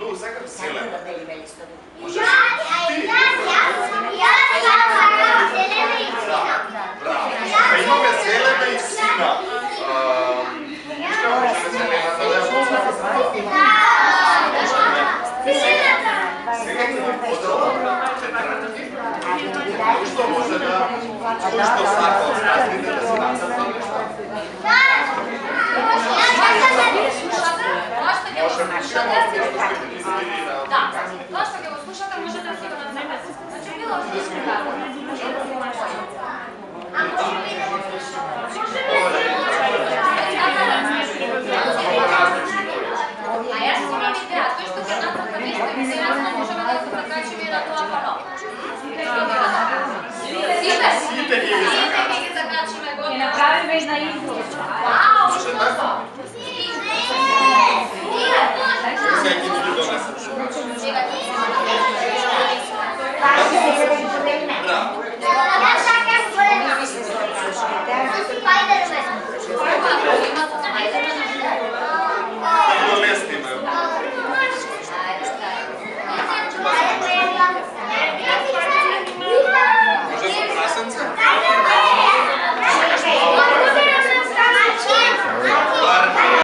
Ну, сега зелена. Може Я Браво. Па имаме зелена и сина. Што може да... Кој што сака од разлите да се нацрта нешто? Да, тоа што ќе го слушате може да си го направите. Значи било што сме така. А јас имам идеја, тој што ќе направи нешто интересно, можеме да го закачиме на тоа пано. Сите ќе ги закачиме година. Направиме една избор.